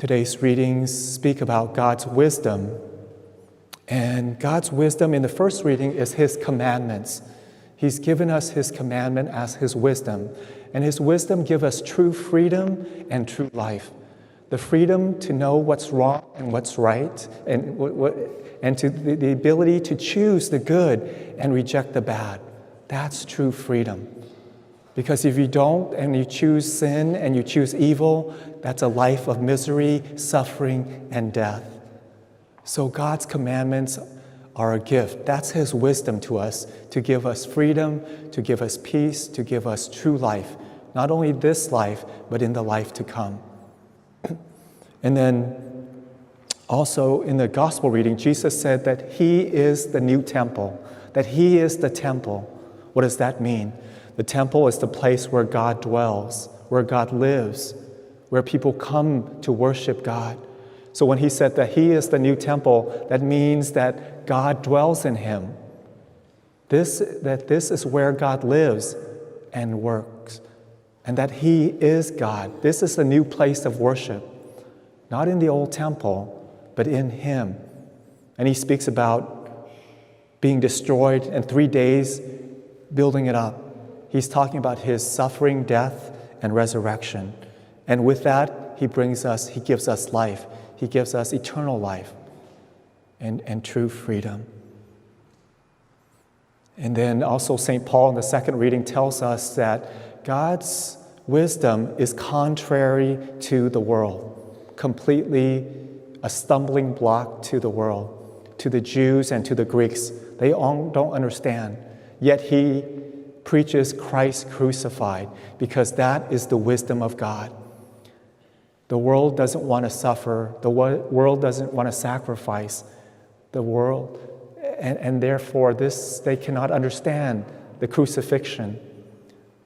Today's readings speak about God's wisdom. And God's wisdom in the first reading is His commandments. He's given us His commandment as His wisdom. And His wisdom gives us true freedom and true life. The freedom to know what's wrong and what's right, and to the ability to choose the good and reject the bad. That's true freedom. Because if you don't and you choose sin and you choose evil, that's a life of misery, suffering, and death. So God's commandments are a gift. That's His wisdom to us, to give us freedom, to give us peace, to give us true life. Not only this life, but in the life to come. And then also in the gospel reading, Jesus said that He is the new temple, that He is the temple. What does that mean? The temple is the place where God dwells, where God lives, where people come to worship God. So when He said that He is the new temple, that means that God dwells in Him. This is where God lives and works, and that He is God. This is a new place of worship, not in the old temple, but in Him. And He speaks about being destroyed and 3 days building it up. He's talking about His suffering, death, and resurrection. And with that, He gives us life. He gives us eternal life and true freedom. And then also St. Paul in the second reading tells us that God's wisdom is contrary to the world, completely a stumbling block to the world, to the Jews and to the Greeks. They all don't understand. Yet He preaches Christ crucified, because that is the wisdom of God. The world doesn't want to suffer. The world doesn't want to sacrifice. The world, and therefore they cannot understand the crucifixion.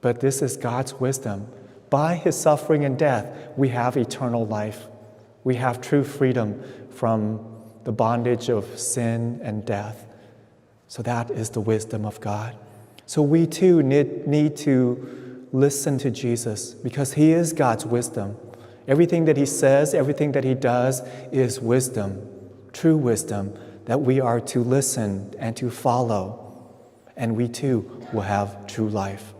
But this is God's wisdom. By His suffering and death, we have eternal life. We have true freedom from the bondage of sin and death. So that is the wisdom of God. So we too need to listen to Jesus, because He is God's wisdom. Everything that He says, everything that He does is wisdom, true wisdom, that we are to listen and to follow. And we too will have true life.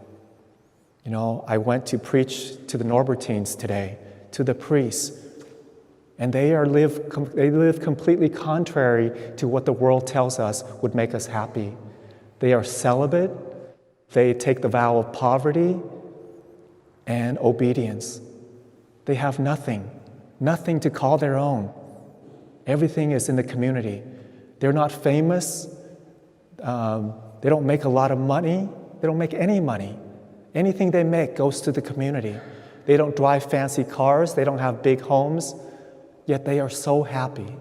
You know, I went to preach to the Norbertines today, to the priests, and they live completely contrary to what the world tells us would make us happy. They are celibate. They take the vow of poverty and obedience. They have nothing to call their own. Everything is in the community. They're not famous. They don't make a lot of money. They don't make any money. Anything they make goes to the community. They don't drive fancy cars. They don't have big homes. Yet they are so happy.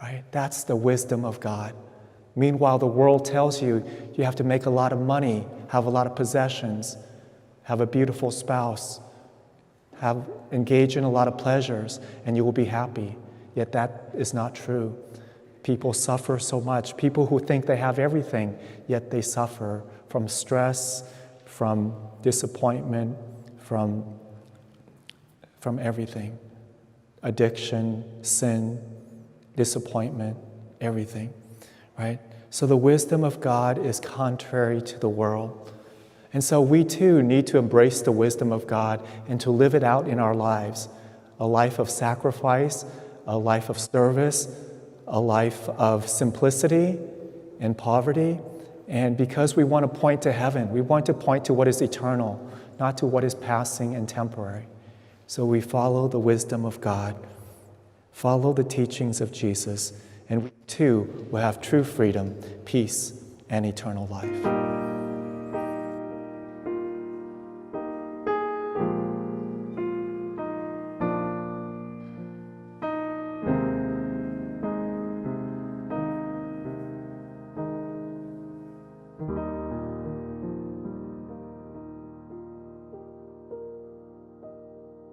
Right? That's the wisdom of God. Meanwhile, the world tells you you have to make a lot of money, have a lot of possessions, have a beautiful spouse, engage in a lot of pleasures, and you will be happy. Yet that is not true. People suffer so much. People who think they have everything, yet they suffer from stress, from disappointment, from everything. Addiction, sin, disappointment, everything. Right? So the wisdom of God is contrary to the world. And so we too need to embrace the wisdom of God and to live it out in our lives. A life of sacrifice, a life of service, a life of simplicity and poverty. And because we want to point to heaven, we want to point to what is eternal, not to what is passing and temporary. So we follow the wisdom of God, follow the teachings of Jesus, and we too will have true freedom, peace, and eternal life.